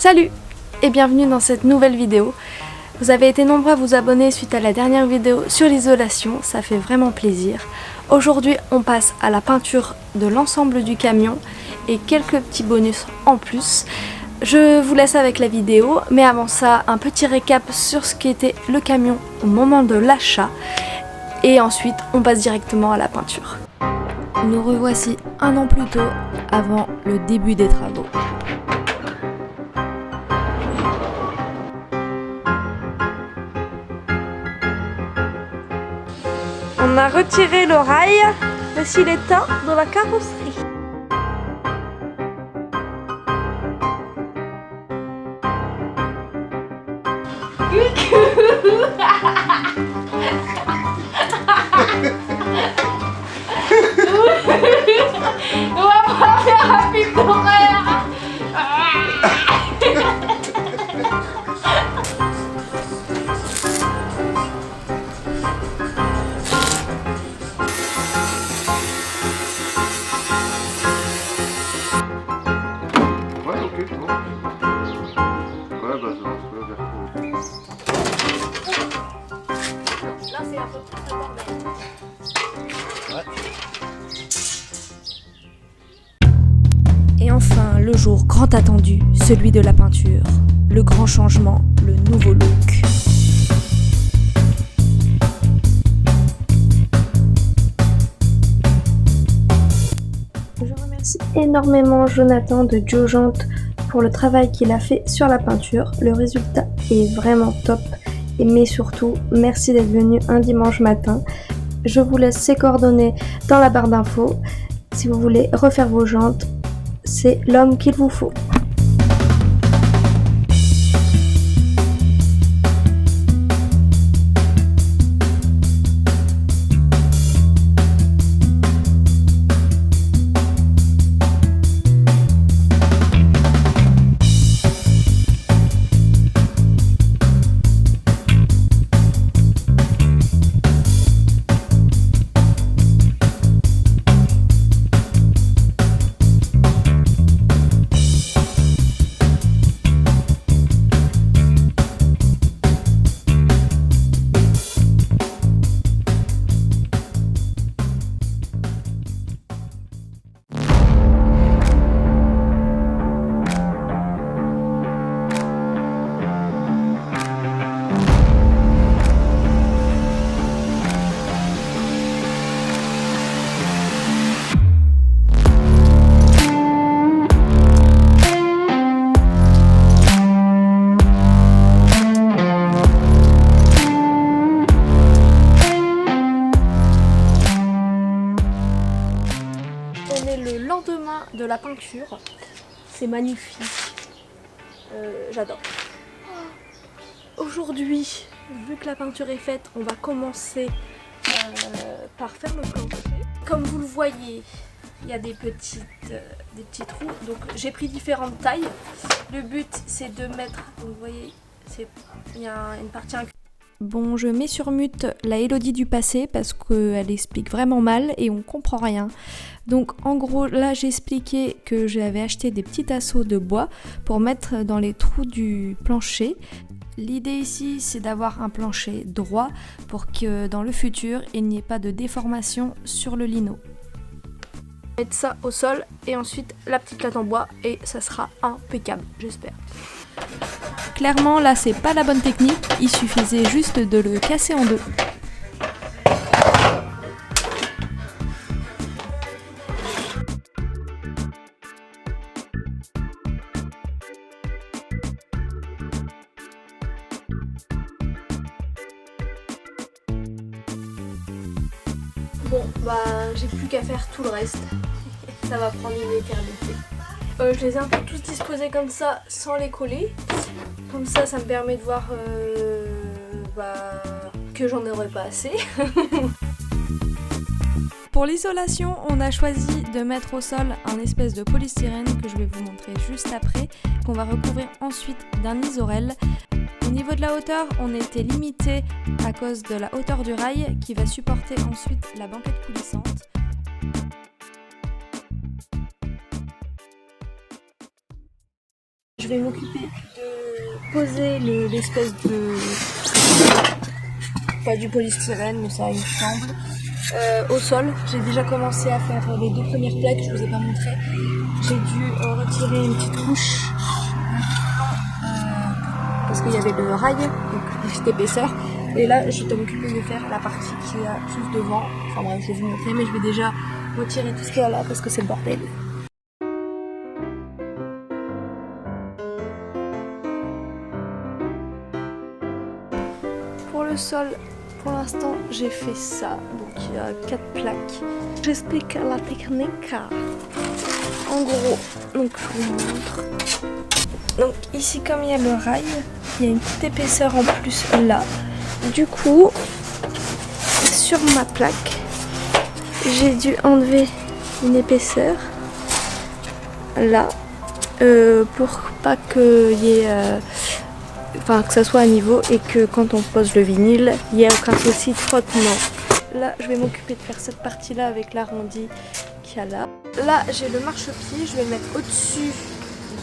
Salut et bienvenue dans cette nouvelle vidéo. Vous avez été nombreux à vous abonner suite à la dernière vidéo sur l'isolation, ça fait vraiment plaisir. Aujourd'hui on passe à la peinture de l'ensemble du camion et quelques petits bonus en plus. Je vous laisse avec la vidéo, mais avant ça un petit récap sur ce qu'était le camion au moment de l'achat et ensuite on passe directement à la peinture. Nous revoici un an plus tôt, avant le début des travaux. On a retiré le rail, voici l'état de la carrosserie. On va pas faire un film d'horreur. Ouais, ok, c'est bon. Ouais, bah, je lance le verre. Là, c'est un peu plus le bordel. Et enfin, le jour grand attendu, celui de la peinture. Le grand changement, le nouveau look. Je remercie énormément Jonathan de Joe-Jante pour le travail qu'il a fait sur la peinture. Le résultat est vraiment top. Mais surtout, merci d'être venu un dimanche matin. Je vous laisse ses coordonnées dans la barre d'infos. Si vous voulez refaire vos jantes, c'est l'homme qu'il vous faut. On est le lendemain de la peinture. C'est magnifique. J'adore. Aujourd'hui, vu que la peinture est faite, on va commencer par faire le plancher. Comme vous le voyez, il y a des petits trous. Donc j'ai pris différentes tailles. Le but c'est de mettre, vous voyez, il y a une partie incluse. Bon, je mets sur mute la Elodie du passé parce qu'elle explique vraiment mal et on comprend rien. Donc en gros, là j'expliquais que j'avais acheté des petits tasseaux de bois pour mettre dans les trous du plancher. L'idée ici, c'est d'avoir un plancher droit pour que dans le futur, il n'y ait pas de déformation sur le lino. Mettre ça au sol et ensuite la petite latte en bois et ça sera impeccable, j'espère. Clairement, là, c'est pas la bonne technique, il suffisait juste de le casser en deux. Bon, bah, j'ai plus qu'à faire tout le reste. Ça va prendre une éternité. Je les ai un peu tous disposés comme ça, sans les coller. Comme ça, ça me permet de voir que j'en aurais pas assez. Pour l'isolation, on a choisi de mettre au sol un espèce de polystyrène que je vais vous montrer juste après, qu'on va recouvrir ensuite d'un isorel. Au niveau de la hauteur, on était limité à cause de la hauteur du rail qui va supporter ensuite la banquette coulissante. Je vais m'occuper de poser l'espèce de... pas du polystyrène, mais ça il me semble. Au sol, j'ai déjà commencé à faire les 2 premières plaques, je vous ai pas montré. J'ai dû retirer une petite couche parce qu'il y avait le rail, donc une petite épaisseur. Et là, je vais m'occuper de faire la partie qui est juste devant. Enfin bref, je vais vous montrer, mais je vais déjà retirer tout ce qu'il y a là parce que c'est le bordel. Pour le sol, pour l'instant, j'ai fait ça. Donc il y a 4 plaques. J'explique la technique. En gros, donc je vous montre. Donc ici, comme il y a le rail, il y a une petite épaisseur en plus là. Du coup, sur ma plaque, j'ai dû enlever une épaisseur là pour pas qu'il y ait, enfin que ça soit à niveau et que quand on pose le vinyle, il n'y ait aucun souci de frottement. Là, je vais m'occuper de faire cette partie-là avec l'arrondi qu'il y a là. Là, j'ai le marchepied, je vais le mettre au-dessus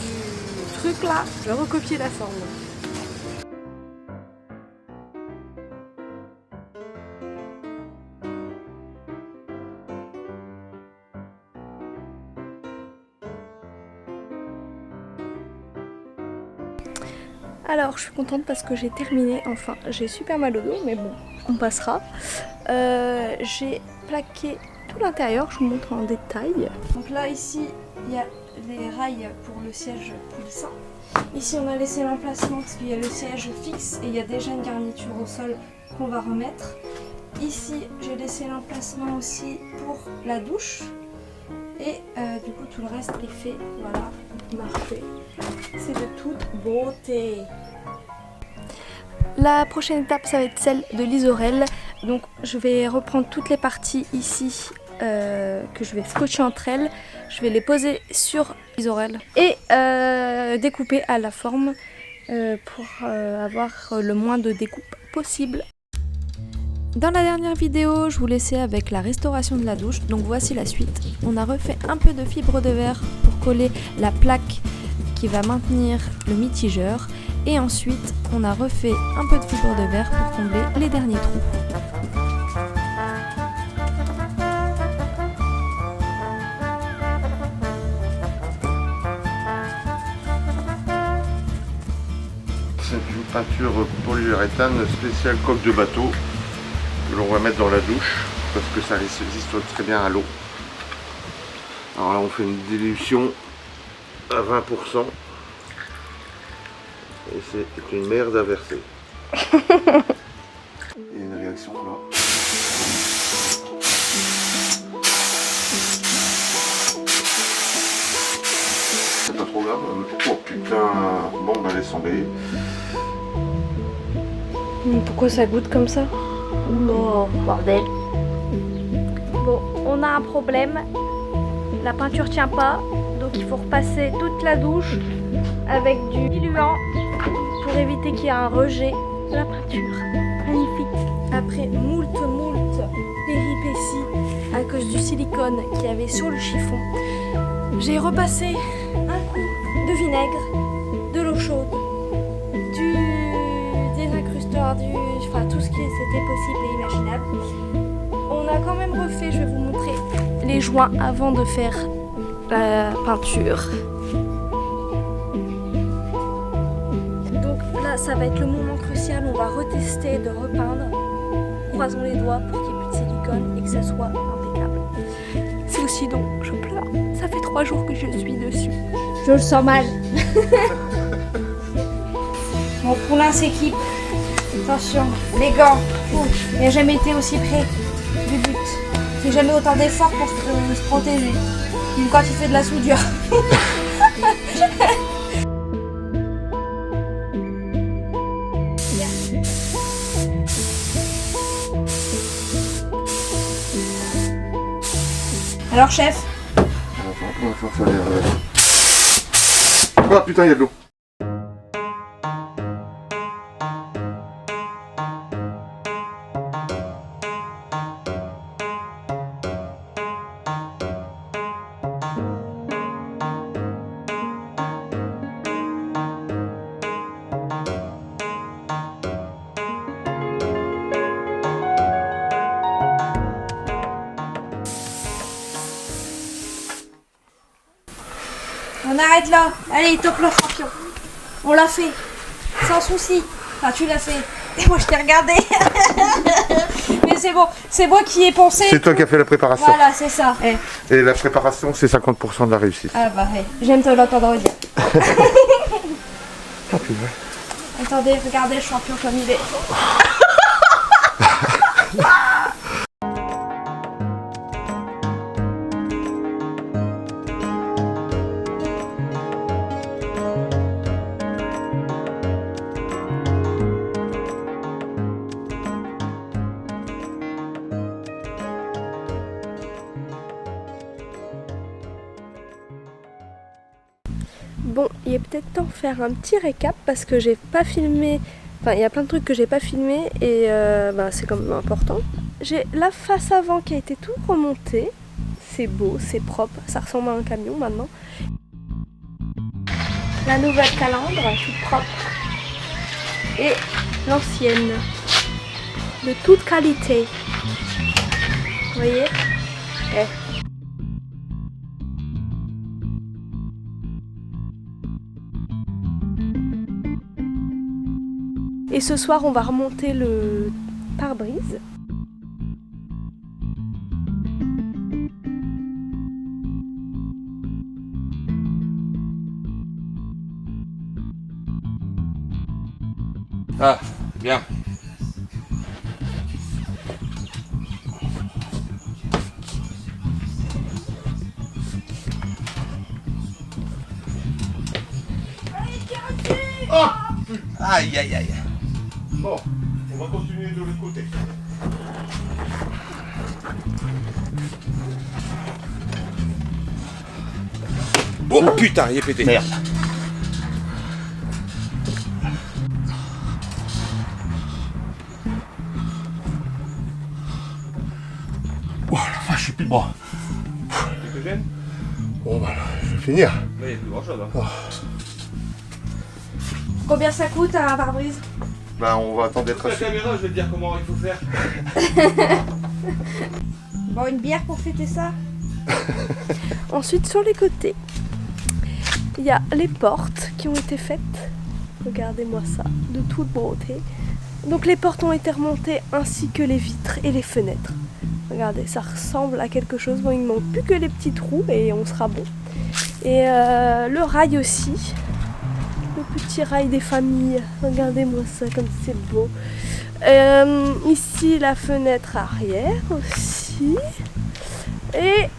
du truc là. Je vais recopier la forme. Alors je suis contente parce que j'ai terminé, enfin j'ai super mal au dos mais bon on passera. J'ai plaqué tout l'intérieur, je vous montre en détail. Donc là ici il y a les rails pour le siège coulissant. Ici on a laissé l'emplacement parce qu'il y a le siège fixe et il y a déjà une garniture au sol qu'on va remettre. Ici j'ai laissé l'emplacement aussi pour la douche. Et du coup tout le reste est fait, voilà, marqué. C'est de toute beauté. La prochaine étape ça va être celle de l'isorel. Donc je vais reprendre toutes les parties ici que je vais scotcher entre elles. Je vais les poser sur l'isorel et découper à la forme pour avoir le moins de découpe possible. Dans la dernière vidéo, je vous laissais avec la restauration de la douche, donc voici la suite. On a refait un peu de fibre de verre pour coller la plaque qui va maintenir le mitigeur. Et ensuite, on a refait un peu de fibre de verre pour combler les derniers trous. C'est une peinture polyuréthane spéciale coque de bateau que l'on va mettre dans la douche parce que ça résiste très bien à l'eau. Alors là on fait une dilution à 20% et c'est une merde à verser. Il y a une réaction là. C'est pas trop grave. Oh putain, bon bah laisse tomber. Pourquoi ça goûte comme ça? Oh, bordel. Bon, on a un problème. La peinture tient pas, donc il faut repasser toute la douche avec du diluant pour éviter qu'il y ait un rejet de la peinture. Magnifique. Après moult péripéties à cause du silicone qu'il y avait sur le chiffon, j'ai repassé un coup de vinaigre, de l'eau chaude, des incrusteurs, enfin tout ce qui était possible et imaginable. On a quand même refait, je vais vous montrer les joints avant de faire la peinture. Donc là ça va être le moment crucial, on va retester de repeindre. Croisons les doigts pour qu'il n'y ait plus de silicone et que ça soit impeccable. C'est aussi donc je pleure, ça fait 3 jours que je suis dessus. Je le sens mal. Mon poulain s'équipe. Attention, les gants. Il n'a jamais été aussi près du but. Il fait jamais autant d'efforts pour se protéger. Même quand il fait de la soudure. Alors chef? Pour l'instant ça a l'air... Ah putain il y a de l'eau. On arrête là. Allez, top le champion. On l'a fait. Sans souci. Enfin, tu l'as fait. Et moi, je t'ai regardé. Mais c'est bon. C'est moi qui ai pensé. C'est toi qui as fait la préparation. Voilà, c'est ça. Et la préparation, c'est 50% de la réussite. Ah bah, j'aime te l'entendre dire. Ah, putain. Attendez, regardez le champion comme il est. Bon, il est peut-être temps de faire un petit récap parce que j'ai pas filmé. Enfin, il y a plein de trucs que j'ai pas filmé et c'est quand même important. J'ai la face avant qui a été tout remontée. C'est beau, c'est propre, ça ressemble à un camion maintenant. La nouvelle calandre, toute propre. Et l'ancienne, de toute qualité. Vous voyez ? Et ce soir, on va remonter le pare-brise. Ah, bien. Oh, aïe, aïe, aïe. Bon, on va continuer de l'autre côté. Oh putain, il est pété. Merde. Oh la vache, j'ai plus de bras. Tu te gênes? Bon bah, je vais finir. Mais il n'y a plus grand chose. Hein. Oh. Combien ça coûte un pare-brise? Bah on va attendre d'être La assis. caméra, je vais te dire comment il faut faire. Bon, une bière pour fêter ça. Ensuite, sur les côtés, il y a les portes qui ont été faites. Regardez-moi ça, de toute beauté. Donc les portes ont été remontées ainsi que les vitres et les fenêtres. Regardez, ça ressemble à quelque chose. Bon, il ne manque plus que les petits trous et on sera bon. Et le rail aussi. Le petit rail des familles. Regardez-moi ça, comme c'est beau. Ici, la fenêtre arrière aussi. Et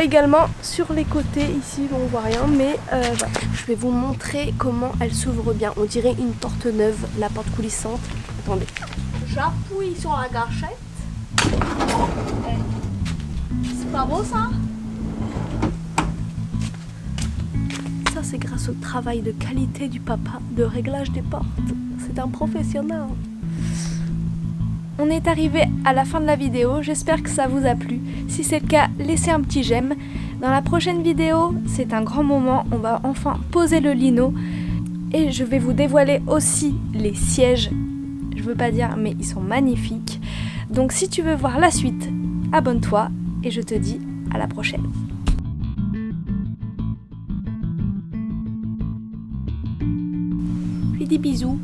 également sur les côtés, ici on voit rien, mais voilà. Je vais vous montrer comment elle s'ouvre bien. On dirait une porte neuve, la porte coulissante. Attendez. J'appuie sur la gâchette. C'est pas beau ça? Ça c'est grâce au travail de qualité du papa de réglage des portes. C'est un professionnel. On est arrivé à la fin de la vidéo, j'espère que ça vous a plu. Si c'est le cas, laissez un petit j'aime. Dans la prochaine vidéo, c'est un grand moment, on va enfin poser le lino. Et je vais vous dévoiler aussi les sièges. Je veux pas dire, mais ils sont magnifiques. Donc si tu veux voir la suite, abonne-toi et je te dis à la prochaine. Puis des bisous.